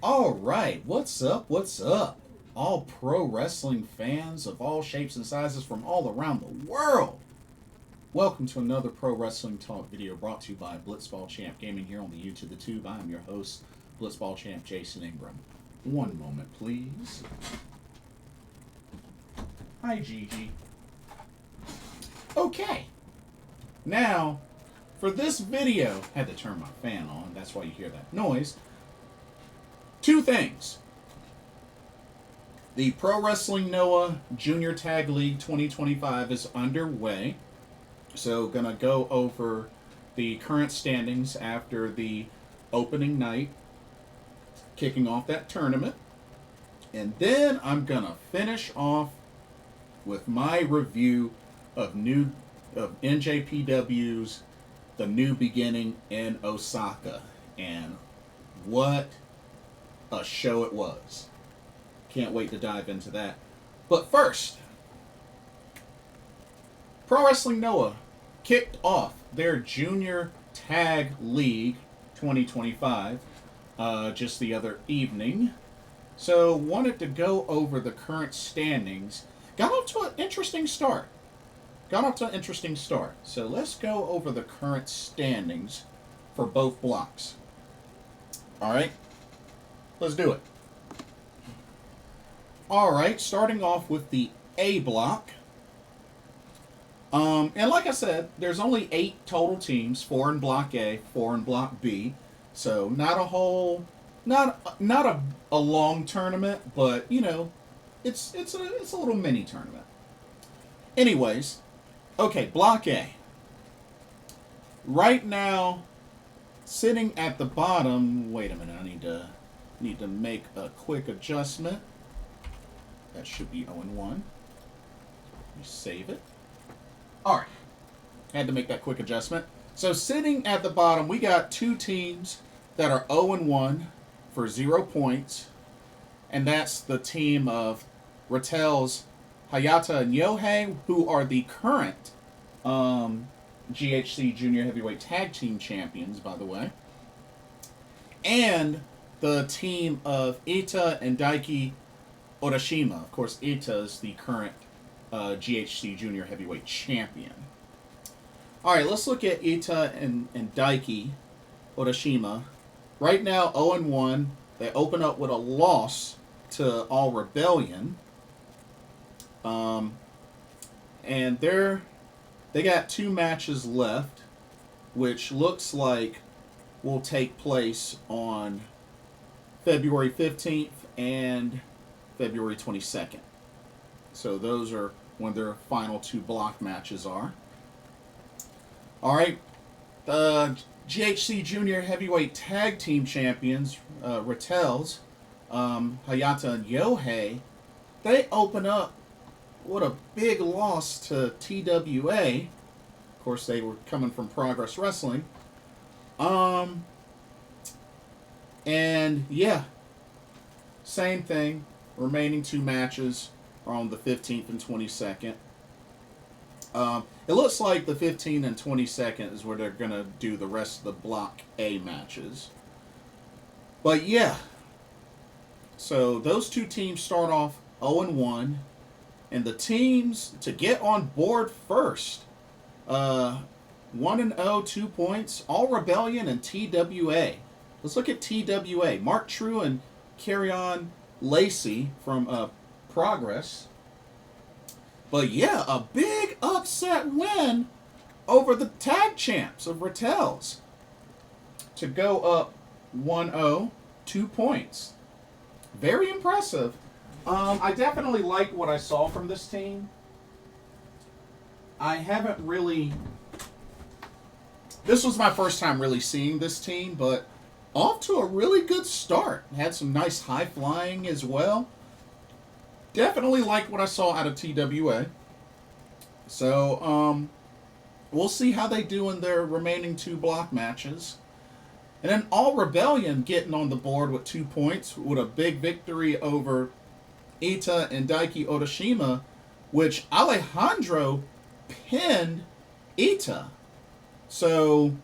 All right, what's up? What's up? All pro wrestling fans of all shapes and sizes from all around the world. Welcome to another Pro Wrestling Talk video brought to you by Blitzball Champ Gaming here on the YouTube the Tube. I am your host, Blitzball Champ Jason Ingram. One moment, please. Hi, Gigi. Okay. Now, for this video, I had to turn my fan on. That's why you hear that noise. Two things. The Pro Wrestling Noah Junior Tag League 2025 is underway. So, gonna go over the current standings after the opening night, kicking off that tournament. And then I'm gonna finish off with my review of NJPW's The New Beginning in Osaka. And what a show it was. Can't wait to dive into that. But first, Pro Wrestling Noah kicked off their Junior Tag League 2025 just the other evening. So wanted to go over the current standings. Got off to an interesting start. So let's go over the current standings for both blocks. Alright, let's do it. Alright, starting off with the A block. And like I said, there's only 8 total teams, 4 in Block A, 4 in Block B. So not a long tournament, but you know, it's a little mini tournament. Anyways, okay, Block A. Right now, sitting at the bottom. Wait a minute, I need to make a quick adjustment. That should be 0-1. Let me save it. Alright. Had to make that quick adjustment. So sitting at the bottom, we got 2 teams that are 0-1 for 0 points. And that's the team of Rattel's Hayata and Yohei, who are the current GHC Junior Heavyweight Tag Team Champions, by the way. And the team of Ita and Daiki Urashima. Of course, Ita is the current GHC Junior Heavyweight Champion. Alright, let's look at Ita and Daiki Urashima. Right now, 0-1. They open up with a loss to All Rebellion. And they got 2 matches left, which looks like will take place on February 15th and February 22nd. So those are when their final 2 block matches are. Alright, the GHC Junior Heavyweight Tag Team Champions, Rattel's, Hayata and Yohei, they open up with a big loss to TWA. Of course, they were coming from Progress Wrestling. And yeah, same thing. Remaining 2 matches are on the 15th and 22nd. It looks like the 15th and 22nd is where they're going to do the rest of the Block A matches. But yeah, so those 2 teams start off 0-1. And the teams to get on board first, 1-0, 2 points, All Rebellion and TWA. Let's look at TWA. Mark True and Carrion Lacey from Progress. But yeah, a big upset win over the tag champs of Rattel's to go up 1-0, 2 points. Very impressive. I definitely like what I saw from this team. I haven't really... This was my first time really seeing this team, but off to a really good start. Had some nice high flying as well. Definitely like what I saw out of TWA. So, we'll see how they do in their remaining 2 block matches. And then All Rebellion getting on the board with 2 points with a big victory over Ita and Daiki Urashima, which Alejandro pinned Ita. So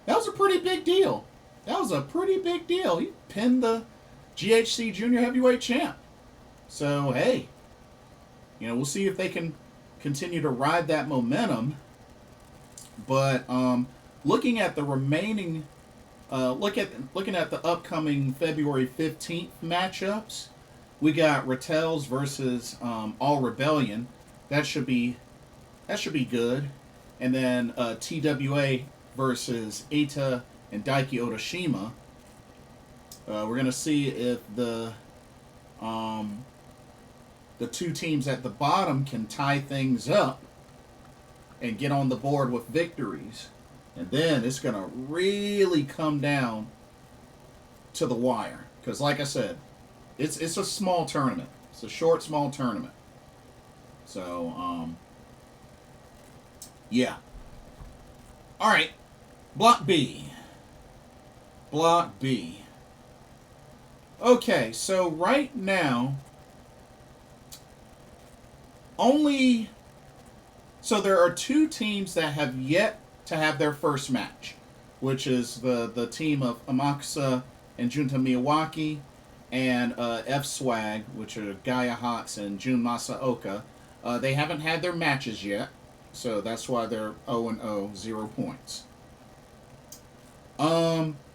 that was a pretty big deal. That was a pretty big deal. He pinned the GHC Junior Heavyweight Champ. So, hey, we'll see if they can continue to ride that momentum. But looking at the remaining, looking at the upcoming February 15th matchups, we got Ratels versus All Rebellion. That should be good. And then TWA versus Eita and Daiki Otoshima. We're gonna see if the two teams at the bottom can tie things up and get on the board with victories. And then it's going to really come down to the wire. Because like I said, it's a small tournament. It's a short, small tournament. So, yeah. All right. Block B. Block B. Okay, so right now, so there are two teams that have yet to have their first match, which is the team of Amakusa and Junta Miyawaki and F-Swag, which are Gaia Hawks and Jun Masaoka. They haven't had their matches yet, so that's why they're 0-0, 0 points.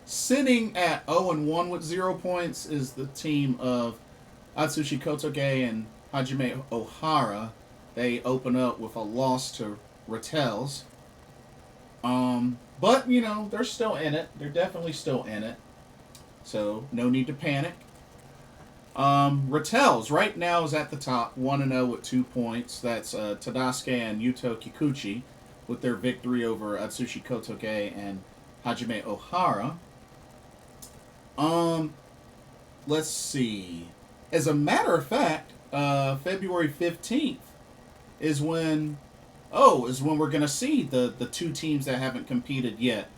Sitting at 0-1 with 0 points is the team of Atsushi Kotoge and Hajime Ohara. They open up with a loss to Ratels. But, they're still in it. They're definitely still in it. So, no need to panic. Ratels right now is at the top, 1-0 with 2 points. That's Tadasuke and Yuto Kikuchi with their victory over Atsushi Kotoge and Hajime Ohara. Let's see. As a matter of fact, February 15th is when we're going to see the two teams that haven't competed yet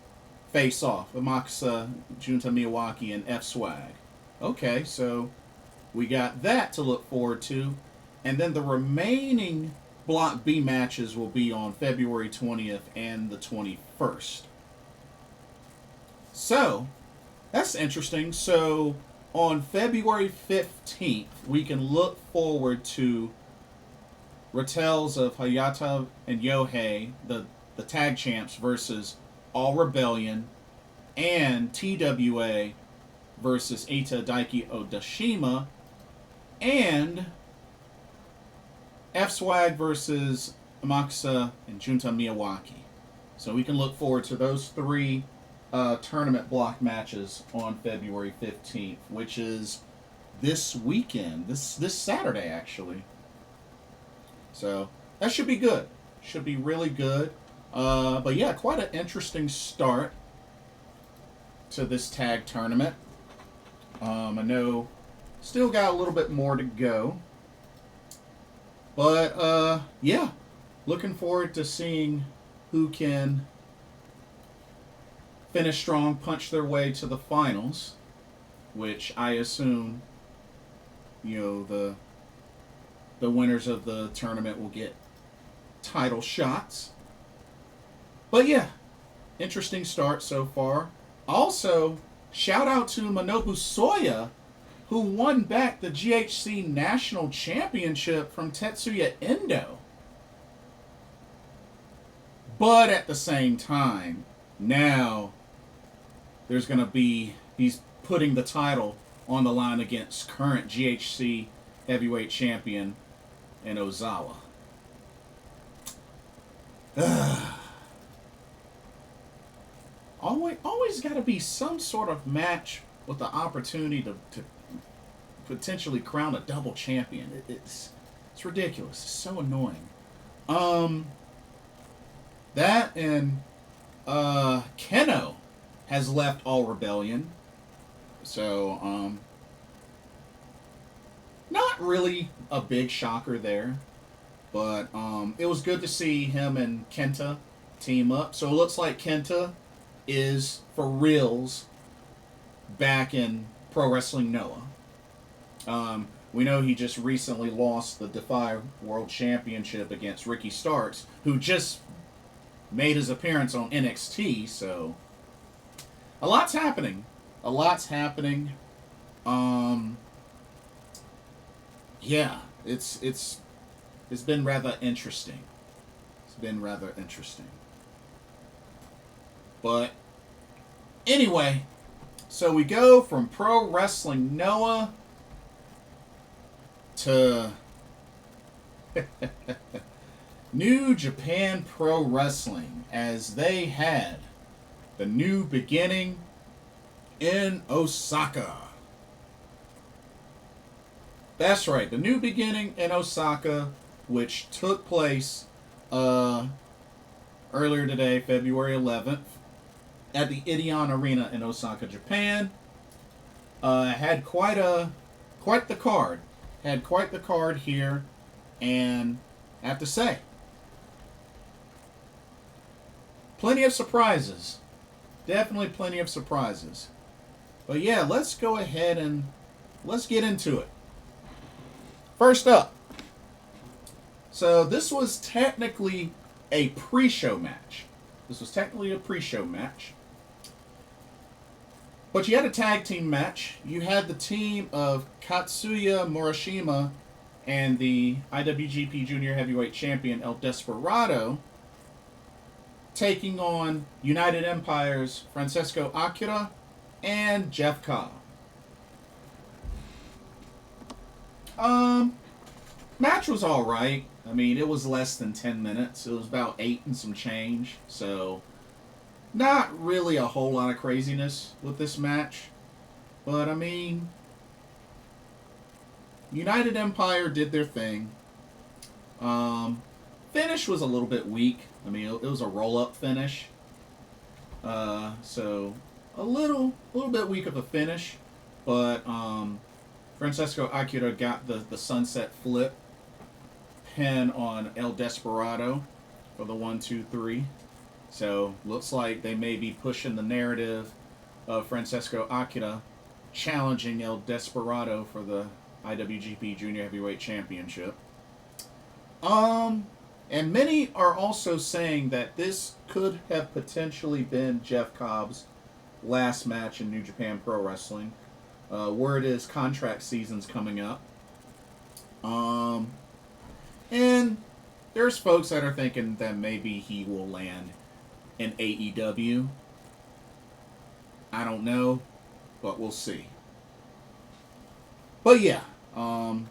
face off. Amakusa, Junta Miyawaki, and F-Swag. Okay, so we got that to look forward to. And then the remaining Block B matches will be on February 20th and the 21st. So, that's interesting. So, on February 15th, we can look forward to Ratels of Hayata and Yohei, the tag champs, versus All Rebellion, and TWA versus Eita Daiki Otoshima, and F-Swag versus Amakusa and Junta Miyawaki. So we can look forward to those three tournament block matches on February 15th, which is this weekend, this Saturday actually. So that should be good. Should be really good. But yeah, quite an interesting start to this tag tournament. I know still got a little bit more to go. But yeah, looking forward to seeing who can finish strong, punch their way to the finals, which I assume, the winners of the tournament will get title shots. But yeah, interesting start so far. Also, shout out to Manobu Soya, who won back the GHC National Championship from Tetsuya Endo. But at the same time, now he's putting the title on the line against current GHC heavyweight champion in Ozawa. Always got to be some sort of match with the opportunity to potentially crown a double champion. It's ridiculous. It's so annoying. That and Keno has left All Rebellion. So, not really a big shocker there. But it was good to see him and Kenta team up. So it looks like Kenta is, for reals, back in Pro Wrestling Noah. We know he just recently lost the Defy World Championship against Ricky Starks, who just made his appearance on NXT, so a lot's happening. A lot's happening. Yeah, it's been rather interesting. It's been rather interesting. But anyway, so we go from Pro Wrestling Noah to New Japan Pro Wrestling, as they had the new beginning in Osaka. That's right, the new beginning in Osaka, which took place earlier today, February 11th, at the Ideon Arena in Osaka, Japan. Had quite the card. Had quite the card here, and I have to say, plenty of surprises. Definitely plenty of surprises. But yeah, let's go ahead and let's get into it. First up, so this was technically a pre-show match. But you had a tag team match. You had the team of Katsuya, Murashima, and the IWGP Junior Heavyweight Champion El Desperado taking on United Empire's Francesco Akira and Jeff Cobb. Match was alright. I mean, it was less than 10 minutes. It was about 8 and some change. So, not really a whole lot of craziness with this match. But, I mean, United Empire did their thing. Finish was a little bit weak. I mean, it was a roll-up finish. So, a little bit weak of a finish. But, Francesco Akira got the sunset flip pin on El Desperado for the 1-2-3. So looks like they may be pushing the narrative of Francesco Akira challenging El Desperado for the IWGP Junior Heavyweight Championship. And many are also saying that this could have potentially been Jeff Cobb's last match in New Japan Pro Wrestling. Word is contract season's coming up. And there's folks that are thinking that maybe he will land in AEW. I don't know, but we'll see. But yeah, that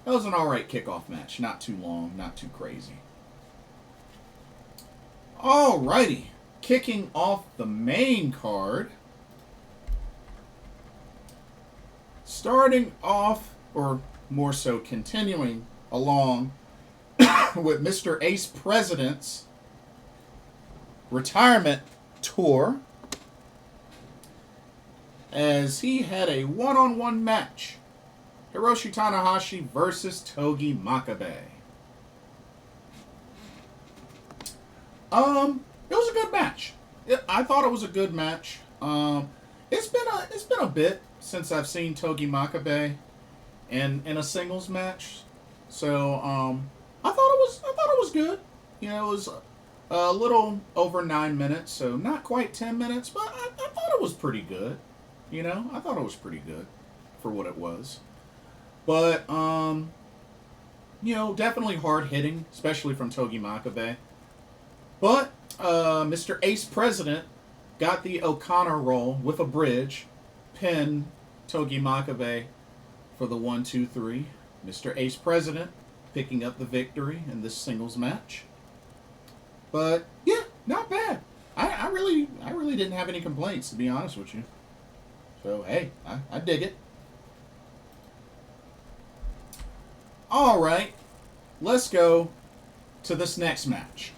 was an alright kickoff match. Not too long, not too crazy. Alrighty, kicking off the main card. Starting off, or more so continuing along with Mr. Ace President's retirement tour, as he had a one-on-one match. Hiroshi Tanahashi versus Togi Makabe. It was a good match. I thought it was a good match. It's been a bit since I've seen Togi Makabe in a singles match. So, I thought it was good. You know, it was a little over 9 minutes, so not quite 10 minutes, but I thought it was pretty good. You know, I thought it was pretty good for what it was. But, you know, definitely hard hitting, especially from Togi Makabe. But, Mr. Ace President got the O'Connor roll with a bridge, pinned Togi Makabe for the 1-2-3. Mr. Ace President picking up the victory in this singles match. But yeah, not bad. I really didn't have any complaints, to be honest with you. So hey, I dig it. All right, let's go to this next match.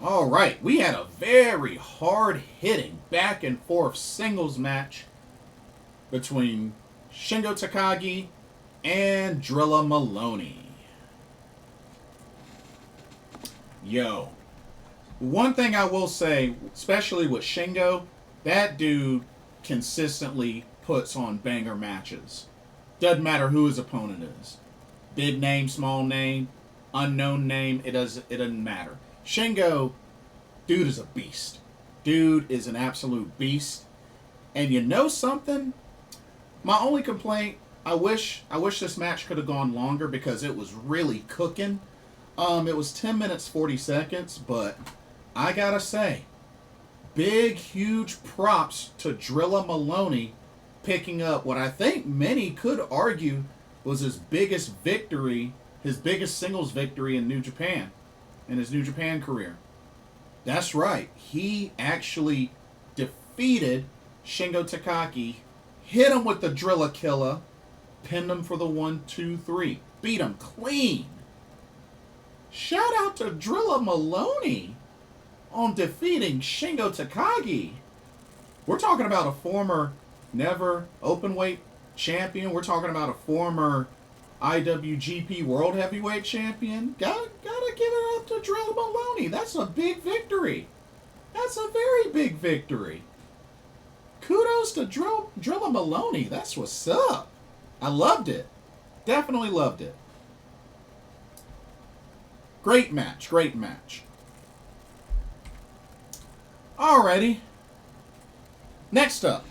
All right, we had a very hard-hitting back-and-forth singles match between Shingo Takagi and Drilla Moloney. Yo, one thing I will say, especially with Shingo, that dude consistently puts on banger matches. Doesn't matter who his opponent is. Big name, small name, unknown name, it doesn't matter. Shingo, Dude is a beast. Dude is an absolute beast. And you know something? My only complaint, I wish this match could have gone longer because it was really cooking. It was 10 minutes 40 seconds, but I gotta say, big huge props to Drilla Moloney picking up what I think many could argue was his biggest victory, his biggest singles victory in New Japan, in his New Japan career. That's right. He actually defeated Shingo Takagi, hit him with the Drilla Killer, pinned him for the 1-2-3, beat him clean. Shout out to Drilla Moloney on defeating Shingo Takagi. We're talking about a former never Openweight champion. We're talking about a former IWGP World Heavyweight Champion. Gotta give it up to Drilla Moloney. That's a big victory. That's a very big victory. Kudos to Drilla Moloney. That's what's up. I loved it. Definitely loved it. Great match. Great match. Alrighty. Next up,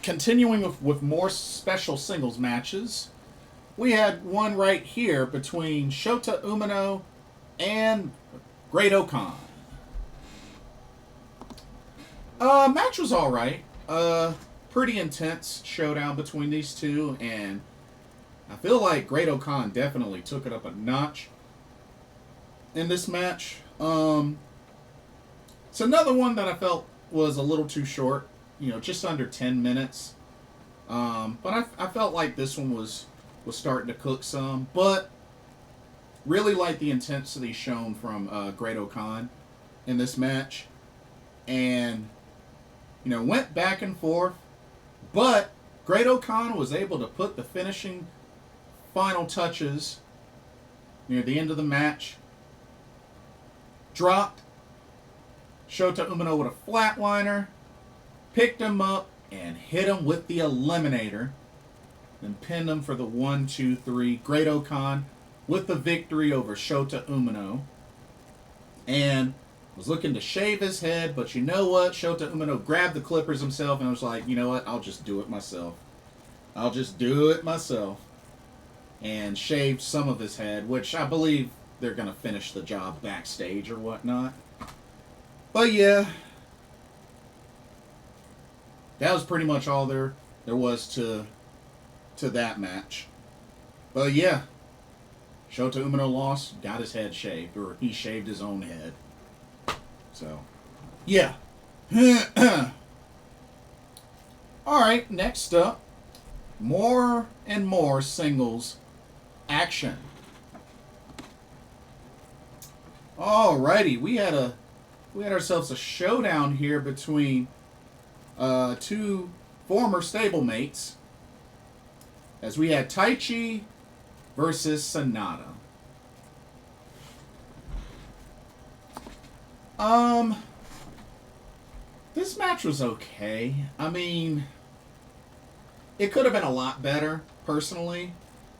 continuing with more special singles matches, we had one right here between Shota Umino and Great-O-Khan. Match was alright. Pretty intense showdown between these two, and I feel like Great-O-Khan definitely took it up a notch in this match. It's another one that I felt was a little too short, just under 10 minutes. But I felt like this one was starting to cook some, but really like the intensity shown from Great-O-Khan in this match. And, went back and forth, but Great-O-Khan was able to put the finishing final touches near the end of the match. Dropped Shota Umino with a flatliner, picked him up, and hit him with the Eliminator, then pinned him for the 1-2-3. Great-O-Khan with the victory over Shota Umino. And was looking to shave his head, but you know what? Shota Umino grabbed the clippers himself and was like, you know what? I'll just do it myself. I'll just do it myself. And shaved some of his head, which I believe they're going to finish the job backstage or whatnot. But yeah, that was pretty much all there was to that match. But yeah, Shota Umino lost, got his head shaved, or he shaved his own head. So, yeah. Alright, next up, more and more singles action. Alrighty, we had ourselves a showdown here between two former stablemates, as we had Taichi versus SANADA. This match was okay. I mean, it could have been a lot better, personally.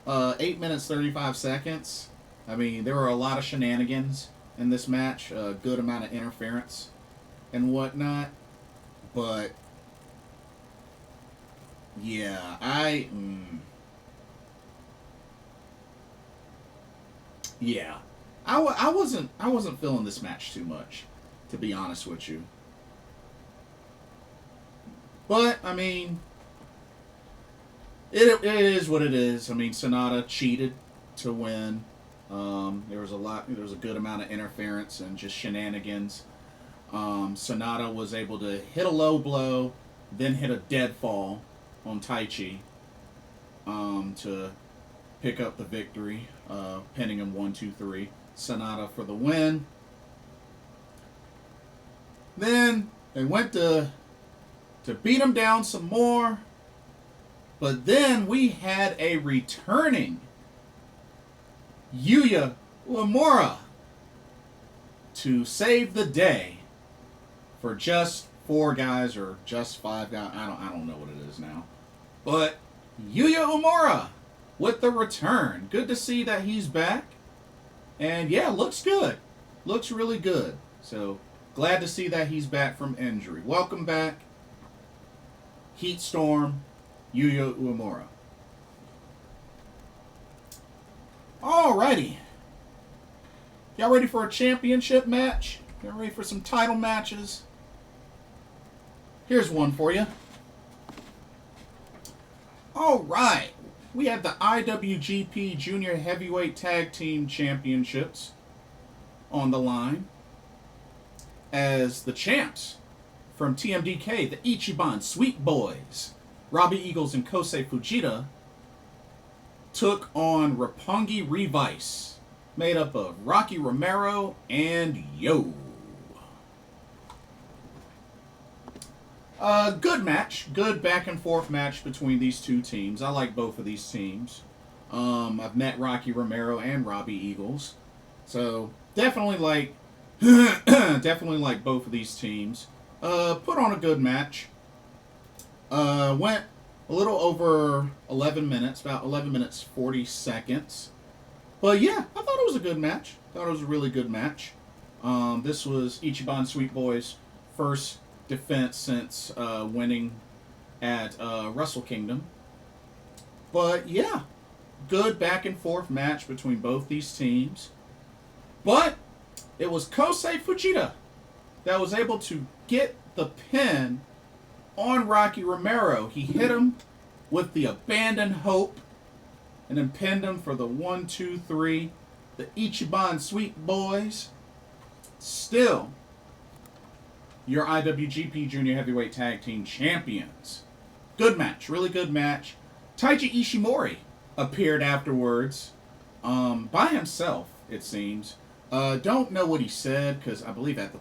8 minutes, 35 seconds. I mean, there were a lot of shenanigans in this match. A good amount of interference and whatnot. But, yeah, I wasn't feeling this match too much, to be honest with you. But, I mean, it is what it is. I mean, SANADA cheated to win. There was a good amount of interference and just shenanigans. SANADA was able to hit a low blow, then hit a dead fall on Taichi to pick up the victory, pinning him 1-2-3. SANADA for the win. Then they went to beat him down some more. But then we had a returning Yuya Uemura to save the day for just 4 guys or just 5 guys. I don't know what it is now. But Yuya Uemura with the return. Good to see that he's back. And yeah, looks good. Looks really good. So Glad to see that he's back from injury. Welcome back, Heat Storm, Yuya Uemura. Alrighty. Y'all ready for a championship match? Y'all ready for some title matches? Here's one for you. Alright. We have the IWGP Junior Heavyweight Tag Team Championships on the line. As the champs from TMDK, the Ichiban Sweet Boys, Robbie Eagles and Kosei Fujita, took on Roppongi ReVice, made up of Rocky Romero and Yo. Good match. Good back and forth match between these two teams. I like both of these teams. I've met Rocky Romero and Robbie Eagles. So, definitely like both of these teams. Put on a good match. Went a little over 11 minutes, about 11 minutes 40 seconds. But yeah, I thought it was a good match. Thought it was a really good match. This was Ichiban Sweet Boys' first defense since winning at Wrestle Kingdom. But yeah, good back and forth match between both these teams. But it was Kosei Fujita that was able to get the pin on Rocky Romero. He hit him with the Abandoned Hope and then pinned him for the 1, 2, 3. The Ichiban Sweet Boys still your IWGP Junior Heavyweight Tag Team Champions. Good match. Really good match. Taichi Ishimori appeared afterwards by himself, it seems. Don't know what he said because I believe at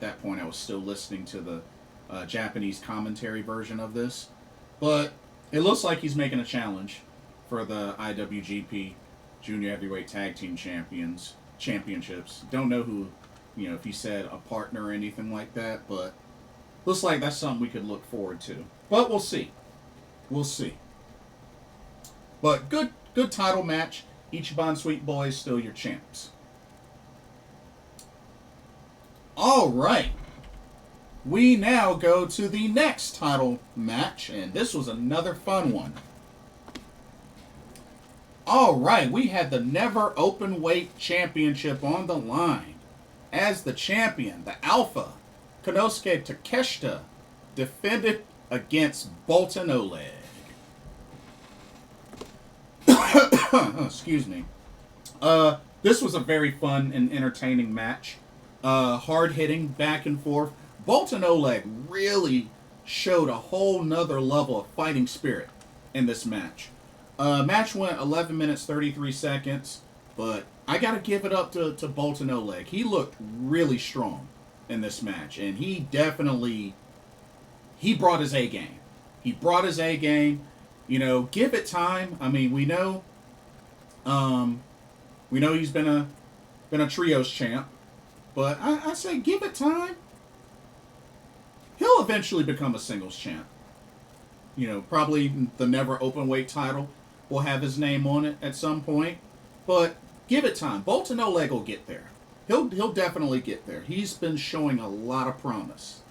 that point I was still listening to the Japanese commentary version of this. But it looks like he's making a challenge for the IWGP Junior Heavyweight Tag Team Championships. Don't know who, if he said a partner or anything like that, but looks like that's something we could look forward to. But we'll see. We'll see. But good title match. Ichiban Sweet Boys still your champs. All right. We now go to the next title match, and this was another fun one. All right, we had the Never Openweight Championship on the line. As the champion, the Alpha, Konosuke Takeshita, defended against Boltin Oleg. Excuse me. This was a very fun and entertaining match. Hard-hitting, back and forth. Boltin Oleg really showed a whole nother level of fighting spirit in this match. Match went 11 minutes, 33 seconds, but I got to give it up to Boltin Oleg. He looked really strong in this match, and he brought his A game. He brought his A game. Give it time. I mean, we know he's been a trios champ, but I say give it time. He'll eventually become a singles champ. Probably the Never Openweight title will have his name on it at some point, but give it time. Boltin Oleg will get there. He'll definitely get there. He's been showing a lot of promise,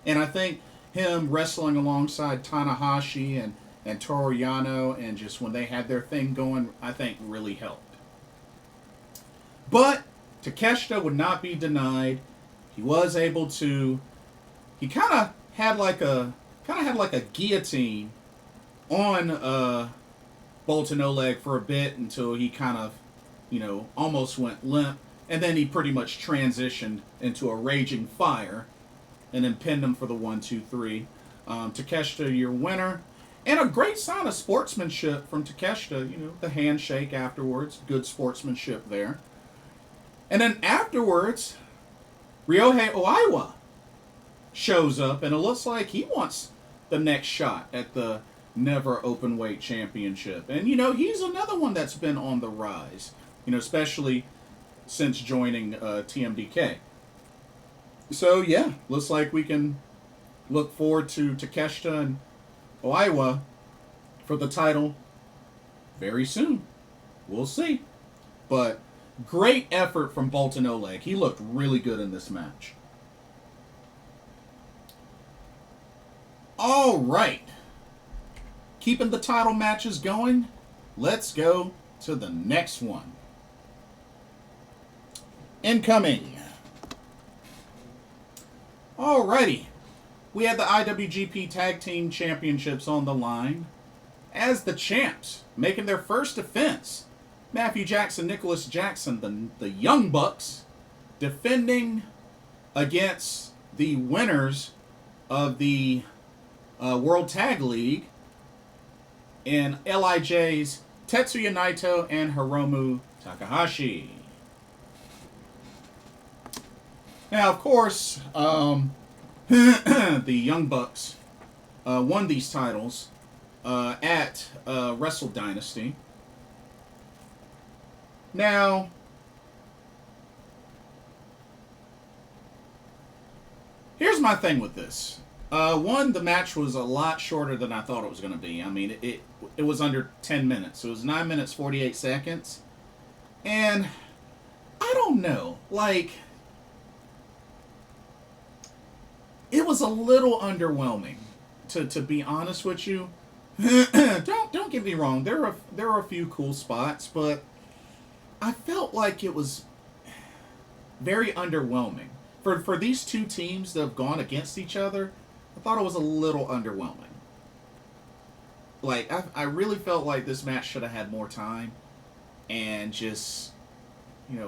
and I think him wrestling alongside Tanahashi and Toru Yano, and just when they had their thing going, I think really helped. But Takeshita would not be denied. He was able to. He kind of had like a guillotine on Boltin Oleg for a bit until he kind of, almost went limp, and then he pretty much transitioned into a raging fire, and then pinned him for the 1, 2, 3. Takeshita, your winner. And a great sign of sportsmanship from Takeshita, the handshake afterwards. Good sportsmanship there. And then afterwards, Ryohei Oiwa shows up, and it looks like he wants the next shot at the Never Openweight Championship. And, he's another one that's been on the rise, especially since joining TMDK. So, yeah, looks like we can look forward to Takeshita and Oiwa for the title very soon. We'll see. But great effort from Boltin Oleg. He looked really good in this match. All right. Keeping the title matches going, let's go to the next one. Incoming. Alrighty. We had the IWGP Tag Team Championships on the line. As the champs, making their first defense, Matthew Jackson, Nicholas Jackson, the Young Bucks, defending against the winners of the World Tag League in LIJ's Tetsuya Naito and Hiromu Takahashi. Now, of course, the Young Bucks won these titles at Wrestle Dynasty. Now, here's my thing with this. One, the match was a lot shorter than I thought it was going to be. I mean, it was under 10 minutes. It was 9 minutes, 48 seconds. And I don't know. Like, it was a little underwhelming, to be honest with you. Don't get me wrong. There are a few cool spots, but I felt like it was very underwhelming. For these two teams that have gone against each other, I thought it was a little underwhelming. Like, I really felt like this match should have had more time and just,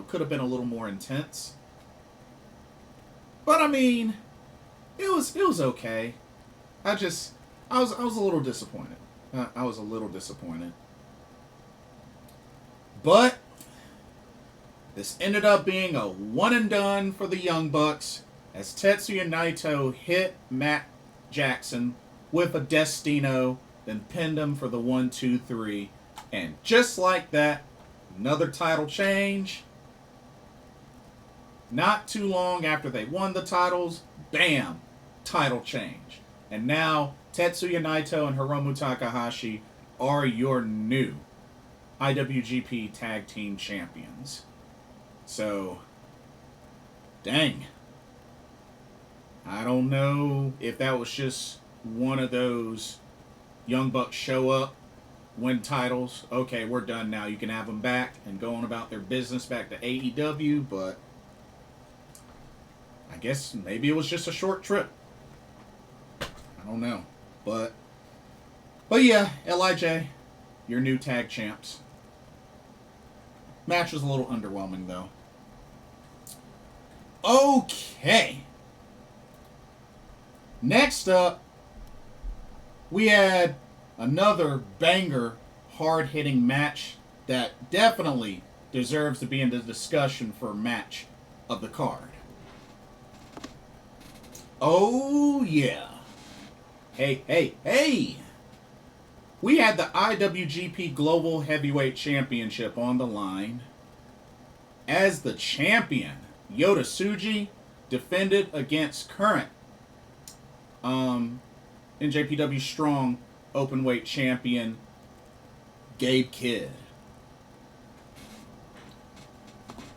could have been a little more intense. But I mean, it was okay. I was a little disappointed. I was a little disappointed. But this ended up being a one and done for the Young Bucks as Tetsuya Naito hit Matt Jackson with a Destino, then pinned him for the 1-2-3. And just like that, another title change. Not too long after they won the titles, bam, title change. And now Tetsuya Naito and Hiromu Takahashi are your new IWGP Tag Team Champions. So, dang. I don't know if that was just one of those Young Bucks show up, win titles. Okay, we're done now. You can have them back and go on about their business back to AEW, but I guess maybe it was just a short trip. I don't know. But yeah, LIJ, your new tag champs. Match was a little underwhelming, though. Okay. Next up, we had another banger, hard-hitting match that definitely deserves to be in the discussion for match of the card. Oh, yeah. Hey. We had the IWGP Global Heavyweight Championship on the line. As the champion, Yota Tsuji defended against current NJPW Strong Openweight champion, Gabe Kidd.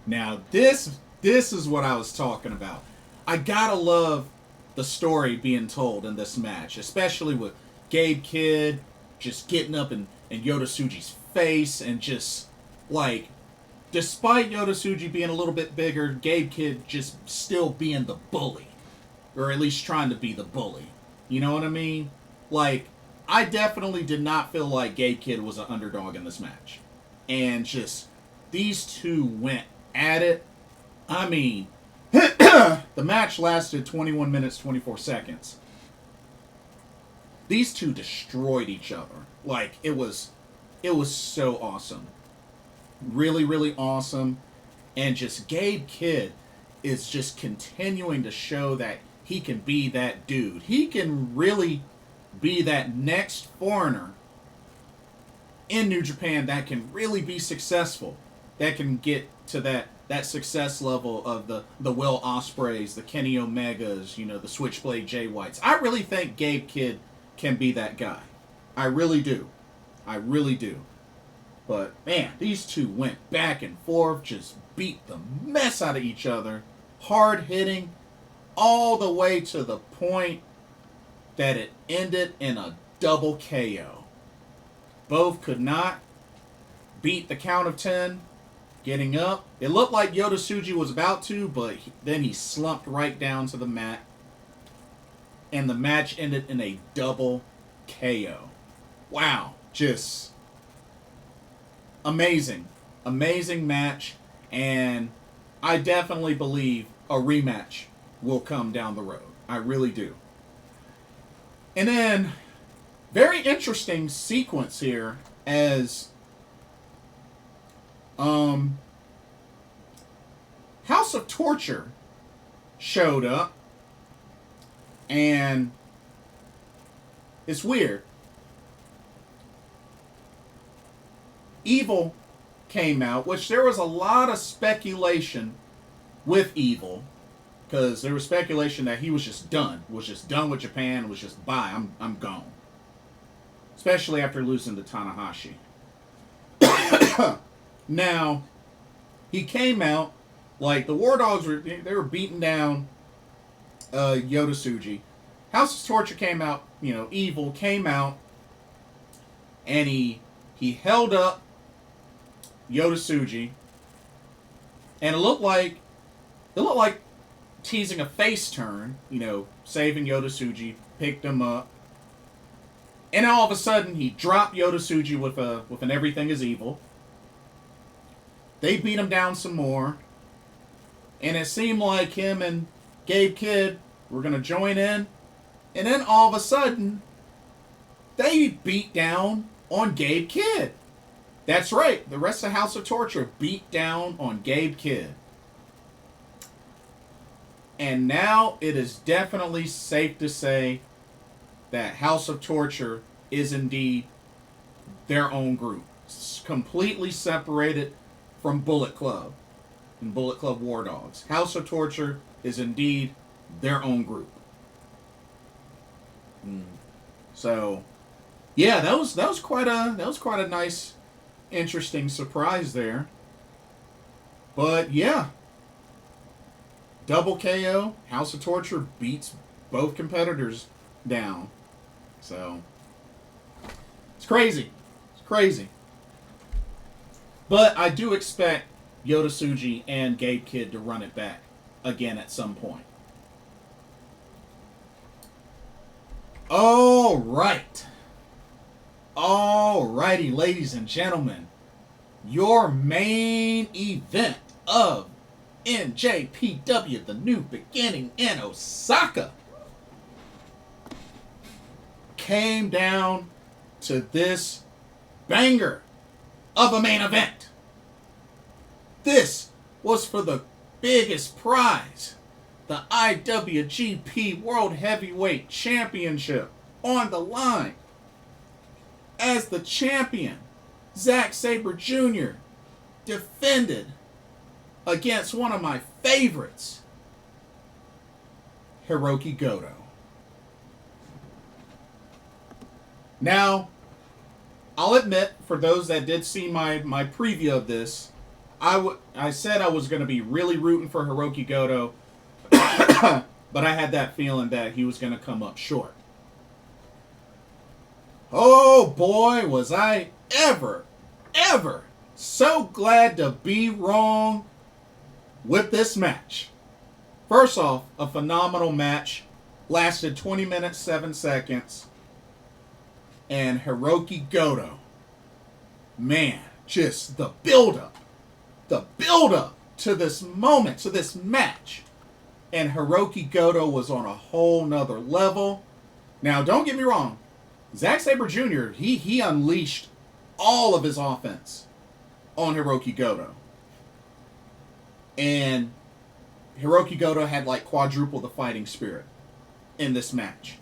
Now, this is what I was talking about. I gotta love the story being told in this match, especially with Gabe Kidd just getting up in Yota Tsuji's face and just, like, despite Yota Tsuji being a little bit bigger, Gabe Kidd just still being the bully. Or at least trying to be the bully. You know what I mean? Like, I definitely did not feel like Gabe Kidd was an underdog in this match. And just, these two went at it. I mean, the match lasted 21 minutes, 24 seconds. These two destroyed each other. Like, it was so awesome. Really, really awesome. And just Gabe Kidd is just continuing to show that he can be that dude. He can really be that next foreigner in New Japan that can really be successful. That can get to that success level of the Will Ospreays, the Kenny Omegas, the Switchblade Jay Whites. I really think Gabe Kidd can be that guy. I really do. But, man, these two went back and forth, just beat the mess out of each other. Hard hitting, all the way to the point that it ended in a double KO. Both could not beat the count of 10, getting up. It looked like Yota Tsuji was about to, but then he slumped right down to the mat. And the match ended in a double KO. Wow. Just amazing. Amazing match. And I definitely believe a rematch will come down the road. I really do. And then, very interesting sequence here as House of Torture showed up. And it's weird. Evil came out, which there was a lot of speculation with Evil, because there was speculation that he was just done with Japan, was just bye, I'm gone. Especially after losing to Tanahashi. Now, he came out like the War Dogs were beating down Yota Tsuji. House of Torture came out, Evil came out, and he held up Yota Tsuji, and it looked like teasing a face turn, saving Yota Tsuji, picked him up, and all of a sudden he dropped Yota Tsuji with an Everything is Evil. They beat him down some more, and it seemed like him and Gabe Kidd were going to join in, and then all of a sudden, they beat down on Gabe Kidd. That's right, the rest of House of Torture beat down on Gabe Kidd. And now it is definitely safe to say that House of Torture is indeed their own group. It's completely separated from Bullet Club and Bullet Club War Dogs. House of Torture is indeed their own group. So, yeah, that was quite a nice, interesting surprise there. But yeah, double KO. House of Torture beats both competitors down. So it's crazy. It's crazy. But I do expect Yota Tsuji and Gabe Kidd to run it back again at some point. Alrighty, ladies and gentlemen. Your main event of NJPW, The New Beginning in Osaka, came down to this banger of a main event. This was for the biggest prize, the IWGP World Heavyweight Championship, on the line. As the champion, Zack Sabre Jr. defended against one of my favorites, Hiroki Goto. Now, I'll admit, for those that did see my preview of this, I said I was going to be really rooting for Hiroki Goto, but I had that feeling that he was going to come up short. Oh boy, was I ever so glad to be wrong with this match. First off, a phenomenal match. Lasted 20 minutes, 7 seconds. And Hiroki Goto, man, just the build-up to this moment, to this match. And Hiroki Goto was on a whole nother level. Now, don't get me wrong. Zack Sabre Jr., he unleashed all of his offense on Hiroki Goto. And Hiroki Goto had like quadruple the fighting spirit in this match.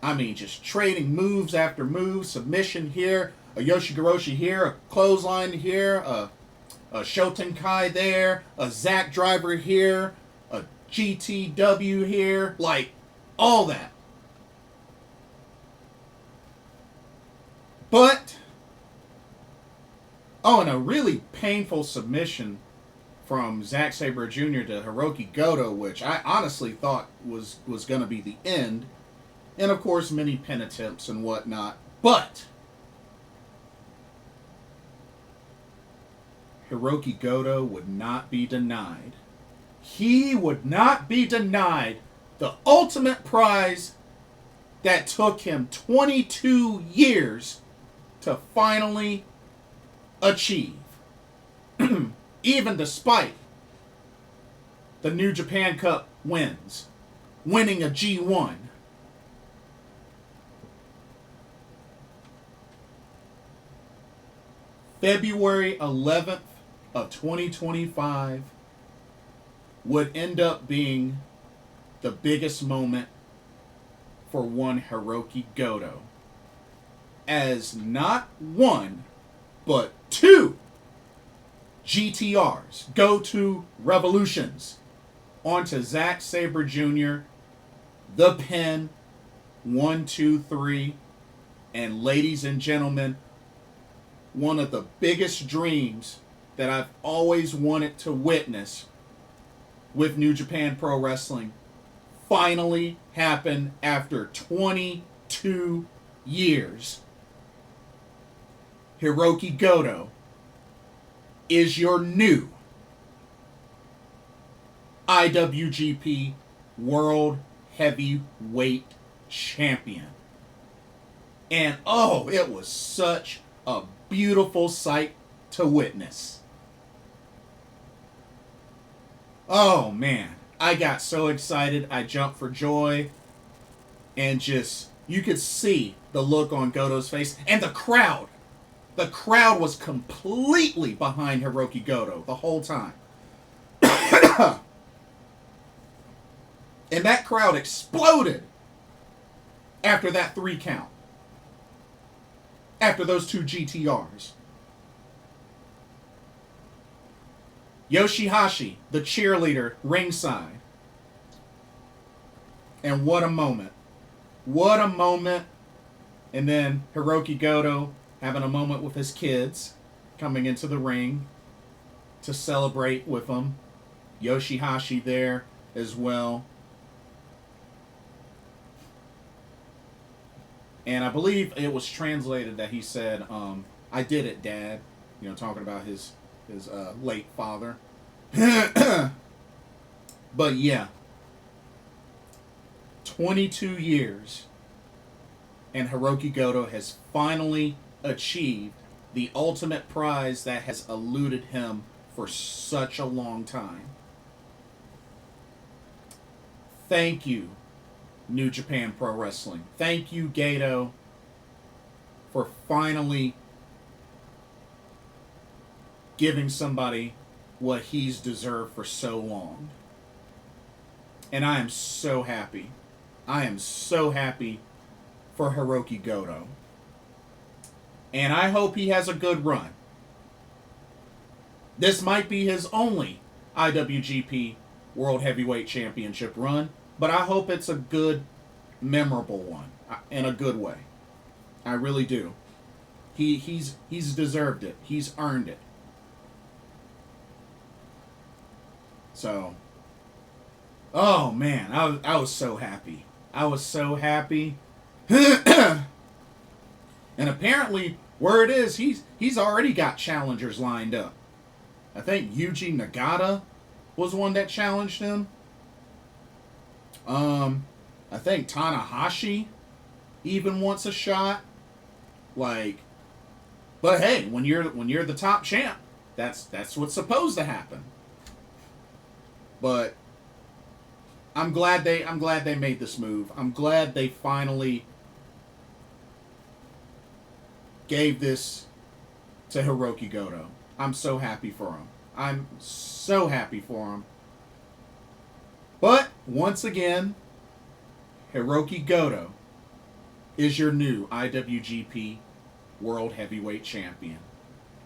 I mean, just trading moves after move, submission here, a Yoshigoroshi here, a clothesline here, a Shotenkai there, a Zack driver here, a GTW here, like all that. But, and a really painful submission from Zack Sabre Jr. to Hiroki Goto, which I honestly thought was going to be the end. And of course, many pin attempts and whatnot. But Hiroki Goto would not be denied. He would not be denied the ultimate prize that took him 22 years to finally achieve. Even despite the New Japan Cup wins, winning a G1. February 11th of 2025 would end up being the biggest moment for one Hiroki Goto, as not one, but two GTRs, go-to revolutions, onto Zack Sabre Jr., the Pin, 1, 2, 3, and ladies and gentlemen, one of the biggest dreams that I've always wanted to witness with New Japan Pro Wrestling finally happened after 22 years. Hiroki Goto is your new IWGP World Heavyweight Champion. And oh, it was such a beautiful sight to witness. Oh man, I got so excited, I jumped for joy, and just, you could see the look on Goto's face, and the crowd was completely behind Hiroki Goto the whole time. And that crowd exploded after that 3 count. After those 2 GTRs. Yoshihashi, the cheerleader, ringside. And what a moment. What a moment. And then Hiroki Goto having a moment with his kids, coming into the ring to celebrate with them. Yoshihashi there as well. And I believe it was translated that he said, I did it, Dad. You know, talking about his late father. But yeah. 22 years. And Hiroki Goto has finally achieved the ultimate prize that has eluded him for such a long time. Thank you, New Japan Pro Wrestling. Thank you, Goto, for finally giving somebody what he's deserved for so long. And I am so happy. I am so happy for Hiroki Goto. And I hope he has a good run. This might be his only IWGP World Heavyweight Championship run, but I hope it's a good, memorable one, in a good way. I really do. He's deserved it. He's earned it. So, oh man, I was so happy. I was so happy. And apparently, word is he's already got challengers lined up. I think Yuji Nagata was one that challenged him. I think Tanahashi even wants a shot. Like, but hey, when you're the top champ, that's what's supposed to happen. But I'm glad they made this move. I'm glad they finally gave this to Hiroki Goto. I'm so happy for him. I'm so happy for him. But once again, Hiroki Goto is your new IWGP World Heavyweight Champion.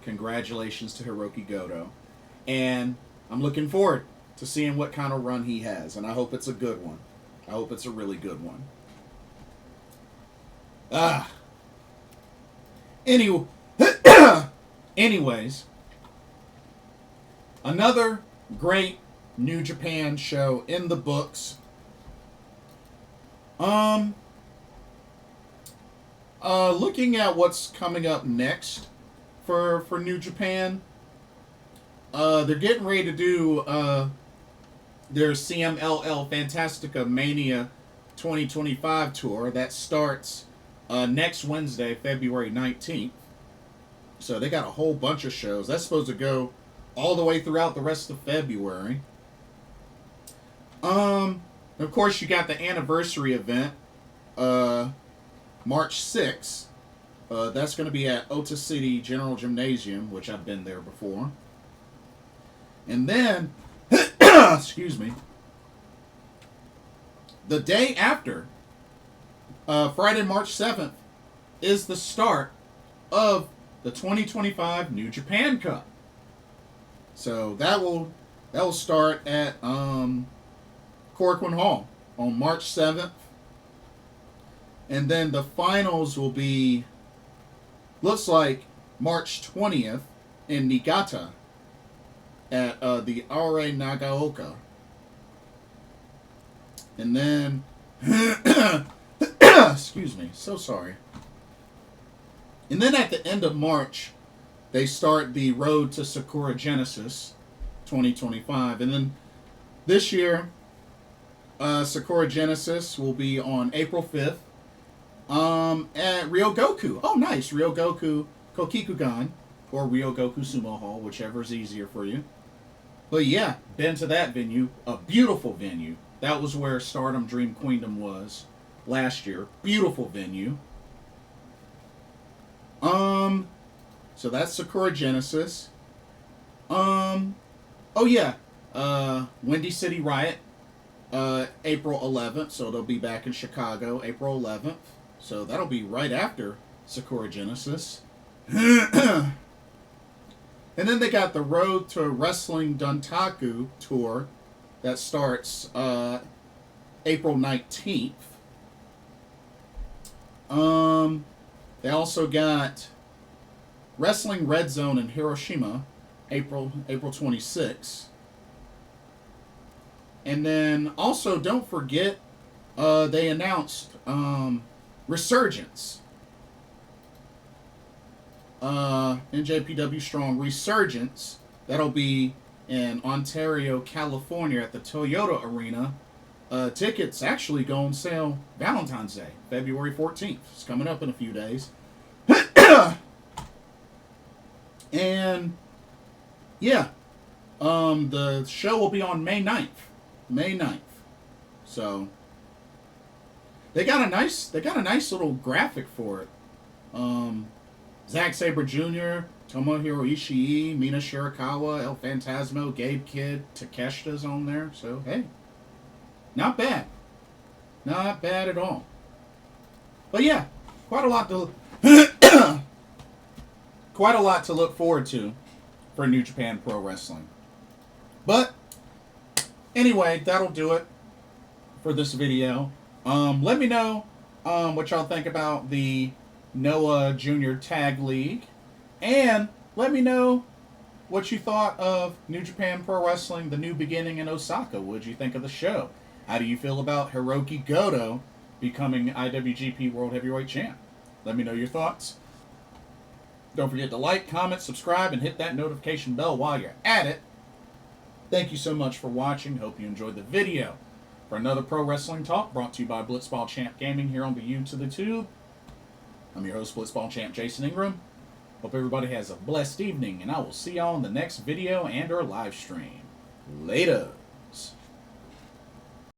Congratulations to Hiroki Goto. And I'm looking forward to seeing what kind of run he has. And I hope it's a good one. I hope it's a really good one. Anyways, another great New Japan show in the books. Looking at what's coming up next for New Japan, they're getting ready to do their CMLL Fantastica Mania 2025 tour that starts next Wednesday, February 19th. So they got a whole bunch of shows. That's supposed to go all the way throughout the rest of February. Of course, you got the anniversary event, March 6th. That's going to be at Ota City General Gymnasium, which I've been there before. And then, excuse me, the day after, Friday, March 7th, is the start of the 2025 New Japan Cup. So that will start at Korakuen Hall on March 7th. And then the finals will be, looks like, March 20th in Niigata at the Aure Nagaoka. And then, excuse me, so sorry. And then at the end of March, they start the Road to Sakura Genesis 2025. And then this year, Sakura Genesis will be on April 5th at Ryogoku. Oh, nice. Ryogoku Kokikugan or Ryogoku Sumo Hall, whichever is easier for you. But yeah, been to that venue. A beautiful venue. That was where Stardom Dream Queendom was last year. Beautiful venue. So that's Sakura Genesis. Oh yeah. Windy City Riot, April 11th. So they'll be back in Chicago, April 11th. So that'll be right after Sakura Genesis. And then they got the Road to Wrestling Dontaku tour that starts April 19th. They also got Wrestling Red Zone in Hiroshima, April 26th. And then also don't forget they announced Resurgence. NJPW Strong Resurgence. That'll be in Ontario, California at the Toyota Arena. Tickets actually go on sale Valentine's Day, February 14th. It's coming up in a few days. And yeah, the show will be on May 9th. May 9th. So they got a nice little graphic for it. Zack Sabre Jr., Tomohiro Ishii, Mina Shirakawa, El Phantasmo, Gabe Kidd, Takeshita's on there. So hey, not bad. Not bad at all. But yeah, quite a lot to look forward to for New Japan Pro Wrestling. But anyway, that'll do it for this video. Let me know what y'all think about the Noah Junior Tag League, and let me know what you thought of New Japan Pro Wrestling, The New Beginning in Osaka. What did you think of the show? How do you feel about Hiroki Goto becoming IWGP World Heavyweight Champ? Let me know your thoughts. Don't forget to like, comment, subscribe, and hit that notification bell while you're at it. Thank you so much for watching. Hope you enjoyed the video. For another Pro Wrestling Talk brought to you by Blitzball Champ Gaming here on the YouTube. I'm your host, Blitzball Champ Jason Ingram. Hope everybody has a blessed evening, and I will see y'all in the next video and or live stream. Laters.